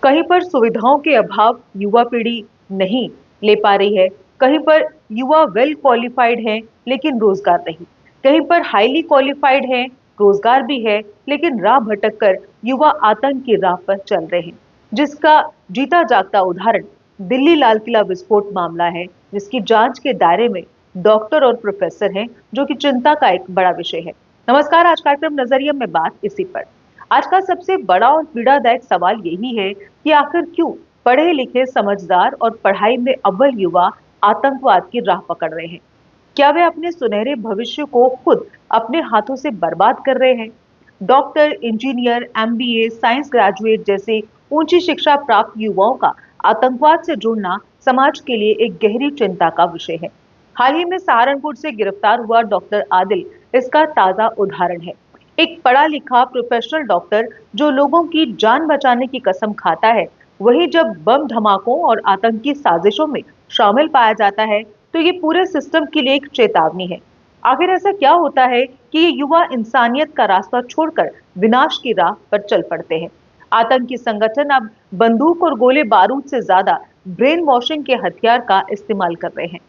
कहीं पर सुविधाओं के अभाव युवा पीढ़ी नहीं ले पा रही है, कहीं पर युवा वेल क्वालिफाइड हैं लेकिन रोजगार नहीं, कहीं पर हाईली क्वालिफाइड हैं, रोजगार भी है लेकिन राह भटक कर युवा आतंक की राह पर चल रहे हैं, जिसका जीता जागता उदाहरण दिल्ली लाल किला विस्फोट मामला है, जिसकी जांच के दायरे में डॉक्टर और प्रोफेसर हैं, जो कि चिंता का एक बड़ा विषय है। नमस्कार, आज कार्यक्रम नजरिया में बात इसी पर। आज का सबसे बड़ा और पीड़ादायक सवाल यही है कि आखिर क्यों पढ़े लिखे, समझदार और पढ़ाई में अव्वल युवा आतंकवाद की राह पकड़ रहे हैं। क्या वे अपने सुनहरे भविष्य को खुद अपने हाथों से बर्बाद कर रहे हैं? Doctor, engineer, MBA, science graduate जैसे ऊंची शिक्षा प्राप्त युवाओं का आतंकवाद से जुड़ना समाज के लिए एक गहरी चिंता का विषय है। हाल ही में सहारनपुर से गिरफ्तार हुआ डॉक्टर आदिल इसका ताजा उदाहरण है। एक पढ़ा लिखा प्रोफेशनल डॉक्टर जो लोगों की जान बचाने की कसम खाता है, वही जब बम धमाकों और आतंकी साजिशों में शामिल पाया जाता है तो ये पूरे सिस्टम के लिए एक चेतावनी है। आखिर ऐसा क्या होता है कि ये युवा इंसानियत का रास्ता छोड़कर विनाश की राह पर चल पड़ते हैं? आतंकी संगठन अब बंदूक और गोले बारूद से ज्यादा ब्रेन वॉशिंग के हथियार का इस्तेमाल कर रहे हैं।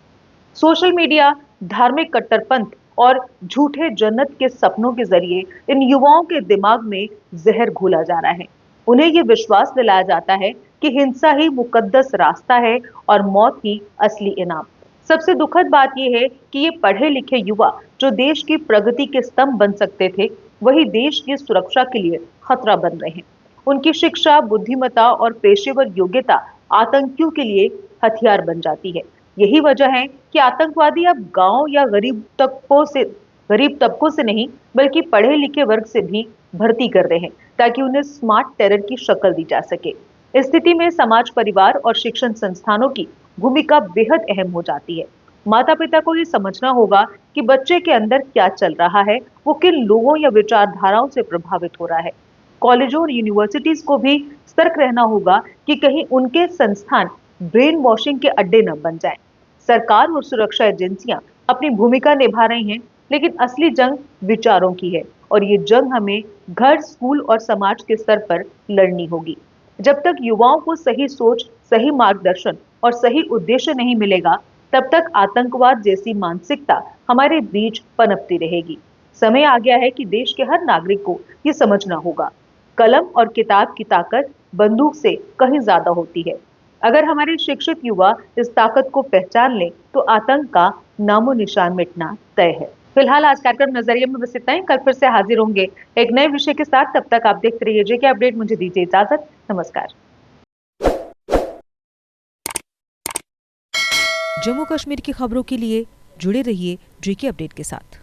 सोशल मीडिया, धार्मिक कट्टरपंथ और झूठे जन्नत के सपनों के जरिए इन युवाओं के दिमाग में जहर घोला जा रहा है। उन्हें ये विश्वास दिलाया जाता है कि हिंसा ही मुकद्दस रास्ता है और मौत ही असली इनाम। सबसे दुखद बात यह है कि ये पढ़े लिखे युवा जो देश की प्रगति के स्तंभ बन सकते थे, वही देश की सुरक्षा के लिए खतरा बन रहे हैं। उनकी शिक्षा, बुद्धिमत्ता और पेशेवर योग्यता आतंकियों के लिए हथियार बन जाती है। यही वजह है कि आतंकवादी अब गांव या गरीब तबकों से नहीं बल्कि पढ़े लिखे वर्ग से भी भर्ती कर रहे हैं, ताकि उन्हें स्मार्ट टेरर की शक्ल दी जा सके। इस स्थिति में समाज, परिवार और शिक्षण संस्थानों की भूमिका बेहद अहम हो जाती है। माता पिता को ये समझना होगा कि बच्चे के अंदर क्या चल रहा है, वो किन लोगों या विचारधाराओं से प्रभावित हो रहा है। कॉलेजों और यूनिवर्सिटीज को भी सतर्क रहना होगा कि कहीं उनके संस्थान ब्रेन वॉशिंग के अड्डे न बन जाएं। सरकार और सुरक्षा एजेंसियां अपनी भूमिका निभा रही हैं, लेकिन असली जंग विचारों की है और ये जंग हमें घर, स्कूल और समाज के स्तर पर लड़नी होगी। जब तक युवाओं को सही सोच, सही मार्गदर्शन और सही उद्देश्य नहीं मिलेगा, तब तक आतंकवाद जैसी मानसिकता हमारे बीच पनपती रहेगी। समय आ गया है कि देश के हर नागरिक को ये समझना होगा, कलम और किताब की ताकत बंदूक से कहीं ज्यादा होती है। अगर हमारे शिक्षित युवा इस ताकत को पहचान लें तो आतंक का नामो निशान मिटना तय है। फिलहाल आज कार्यक्रम नजरिए में बस इतना ही। कल फिर से हाजिर होंगे एक नए विषय के साथ। तब तक आप देखते रहिए जेके अपडेट। मुझे दीजिए इजाजत। नमस्कार। जम्मू कश्मीर की खबरों के लिए जुड़े रहिए जेके अपडेट के साथ।